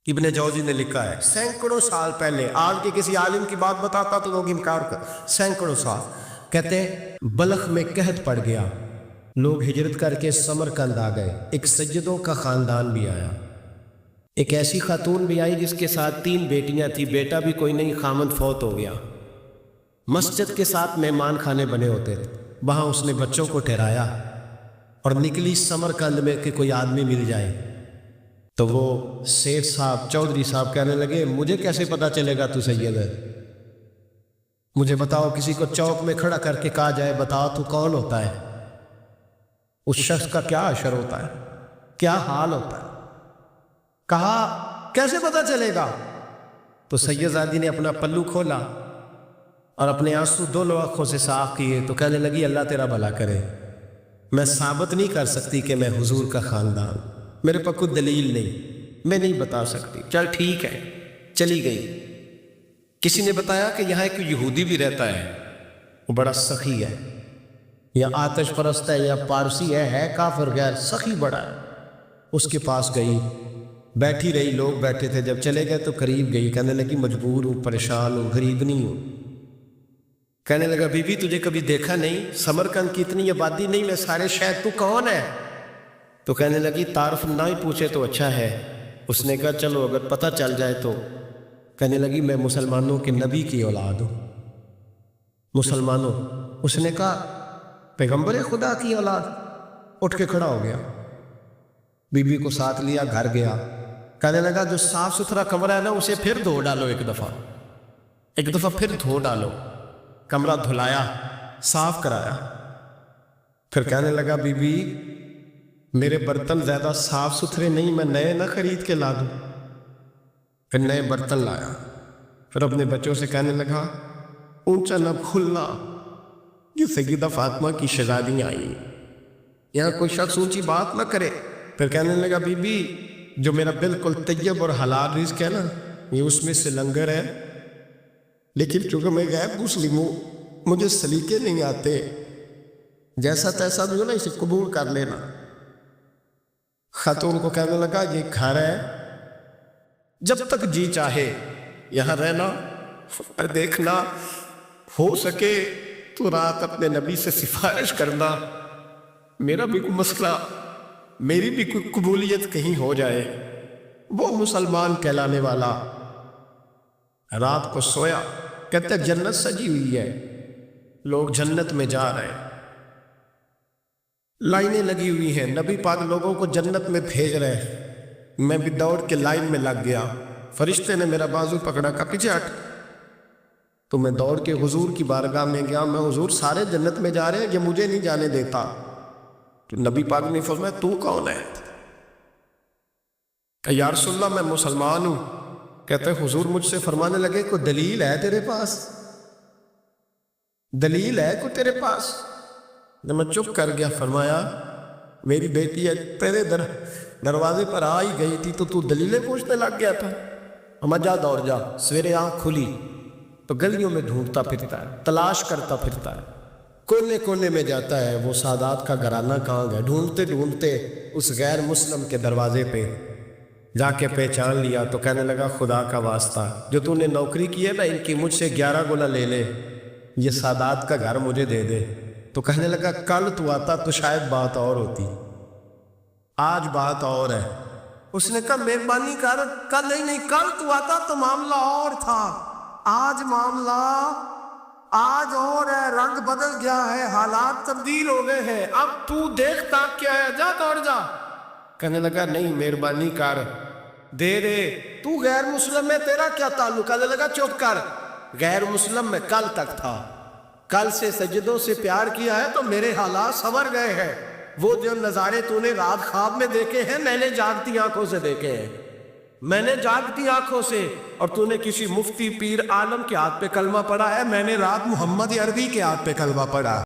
ابن جوزی نے لکھا ہے سینکڑوں سال پہلے، آج کے کسی عالم کی بات بتاتا تو لوگ انکار کر، سینکڑوں سال کہتے ہیں بلخ میں قحط پڑ گیا، لوگ ہجرت کر کے سمرقند آ گئے، ایک سیدوں کا خاندان بھی آیا، ایک ایسی خاتون بھی آئی جس کے ساتھ 3 بیٹیاں تھیں، بیٹا بھی کوئی نہیں، خامند فوت ہو گیا۔ مسجد کے ساتھ مہمان خانے بنے ہوتے تھے، وہاں اس نے بچوں کو ٹھہرایا اور نکلی سمرقند میں کہ کوئی آدمی مل جائے۔ تو وہ سیٹھ صاحب، چودھری صاحب کہنے لگے مجھے کیسے پتا چلے گا تو سید ہے؟ مجھے بتاؤ، کسی کو چوک میں کھڑا کر کے کہا جائے بتاؤ تو کون ہوتا ہے؟ اس شخص کا کیا اشر ہوتا ہے، کیا حال ہوتا ہے؟ کہا کیسے پتا چلے گا؟ تو سید زادی نے اپنا پلو کھولا اور اپنے آنسو 2 آنکھوں سے صاف کیے تو کہنے لگی اللہ تیرا بھلا کرے، میں ثابت نہیں کر سکتی کہ میں حضور کا خاندان، میرے پاس کوئی دلیل نہیں، میں نہیں بتا سکتی۔ چل ٹھیک ہے، چلی گئی۔ کسی نے بتایا کہ یہاں ایک یہودی بھی رہتا ہے، وہ بڑا سخی ہے، یا آتش پرست ہے، یا پارسی ہے کافر غیر، سخی بڑا ہے۔ اس کے پاس گئی، بیٹھی رہی، لوگ بیٹھے تھے، جب چلے گئے تو قریب گئی، کہنے لگی مجبور ہوں، پریشان ہوں، غریب نہیں ہوں۔ کہنے لگا بی بی تجھے کبھی دیکھا نہیں، سمرقند کی اتنی آبادی نہیں میں سارے شہر، تو کون ہے؟ تو کہنے لگی تعارف نہ ہی پوچھے تو اچھا ہے۔ اس نے کہا چلو اگر پتہ چل جائے تو۔ کہنے لگی میں مسلمانوں کے نبی کی اولاد ہوں۔ مسلمانوں؟ اس نے کہا پیغمبر خدا کی اولاد؟ اٹھ کے کھڑا ہو گیا، بی بی کو ساتھ لیا، گھر گیا، کہنے لگا جو صاف ستھرا کمرہ ہے نا اسے پھر دھو ڈالو، ایک دفعہ پھر دھو ڈالو۔ کمرہ دھلایا، صاف کرایا، پھر کہنے لگا بی بی میرے برتن زیادہ صاف ستھرے نہیں، میں نئے نہ خرید کے لا دوں۔ پھر نئے برتن لایا، پھر اپنے بچوں سے کہنے لگا اونچا نہ کھلنا، یہ سیدہ فاطمہ کی شہزادیاں آئی، یہاں کوئی شخص اونچی بات نہ کرے۔ پھر کہنے لگا بی بی جو میرا بالکل طیب اور حلال رزق ہے نا، یہ اس میں سے لنگر ہے، لیکن چونکہ میں غیر مسلم ہوں، مجھے سلیقے نہیں آتے، جیسا تیسا بھی ہو نا اسے قبول کر لینا۔ خاتون کو کہنے لگا یہ گھر ہے، جب تک جی چاہے یہاں رہنا، اور دیکھنا ہو سکے تو رات اپنے نبی سے سفارش کرنا، میرا بھی کوئی مسئلہ، میری بھی کوئی قبولیت کہیں ہو جائے۔ وہ مسلمان کہلانے والا رات کو سویا، کہتا جنت سجی ہوئی ہے، لوگ جنت میں جا رہے ہیں، لائنیں لگی ہوئی ہیں، نبی پاک لوگوں کو جنت میں بھیج رہے ہیں، میں بھی دوڑ کے لائن میں لگ گیا، فرشتے نے میرا بازو پکڑا، کہا پیچھے ہٹ، تو میں دوڑ کے حضور کی بارگاہ میں گیا، میں حضور سارے جنت میں جا رہے ہیں، یہ مجھے نہیں جانے دیتا۔ تو نبی پاک نے فرمایا تو کون ہے؟ کہ یا رسول اللہ میں مسلمان ہوں۔ کہتے ہیں حضور مجھ سے فرمانے لگے کوئی دلیل ہے تیرے پاس؟ دلیل ہے کوئی تیرے پاس؟ میں چپ کر گیا، فرمایا میری بیٹی ہے تیرے دروازے پر آ ہی گئی تھی تو دلیلیں پوچھنے لگ گیا تھا۔ اما جا دوڑ جا، سویرے آنکھ کھلی تو گلیوں میں ڈھونڈتا پھرتا ہے، تلاش کرتا پھرتا ہے، کونے کونے میں جاتا ہے، وہ سادات کا گھرانہ کہاں گیا، ڈھونڈتے ڈھونڈتے اس غیر مسلم کے دروازے پہ جا کے پہچان لیا، تو کہنے لگا خدا کا واسطہ جو تو نے نوکری کی ہے نا ان کی مجھ سے 11 گنا لے لے، یہ سادات کا گھر مجھے دے دے۔ تو کہنے لگا کل تو آتا تو شاید بات اور ہوتی، آج بات اور ہے۔ اس نے کہا مہربانی کر، کل نہیں کل تو آتا تو معاملہ اور تھا، آج معاملہ آج اور ہے، رنگ بدل گیا ہے، حالات تبدیل ہو گئے ہیں، اب تو دیکھتا کیا ہے، جا دوڑ جا۔ کہنے لگا نہیں مہربانی کر، دے دے، تو غیر مسلم میں تیرا کیا تعلق؟ کہنے لگا چپ کر، غیر مسلم میں کل تک تھا، کل سے سجدوں سے پیار کیا ہے تو میرے حالات سنور گئے ہیں، وہ جو نظارے تو نے رات خواب میں دیکھے ہیں میں نے جاگتی آنکھوں سے دیکھے ہیں، میں نے جاگتی آنکھوں سے، اور تو نے کسی مفتی پیر عالم کے ہاتھ پہ کلمہ پڑھا ہے، میں نے رات محمد عربی کے ہاتھ پہ کلمہ پڑھا۔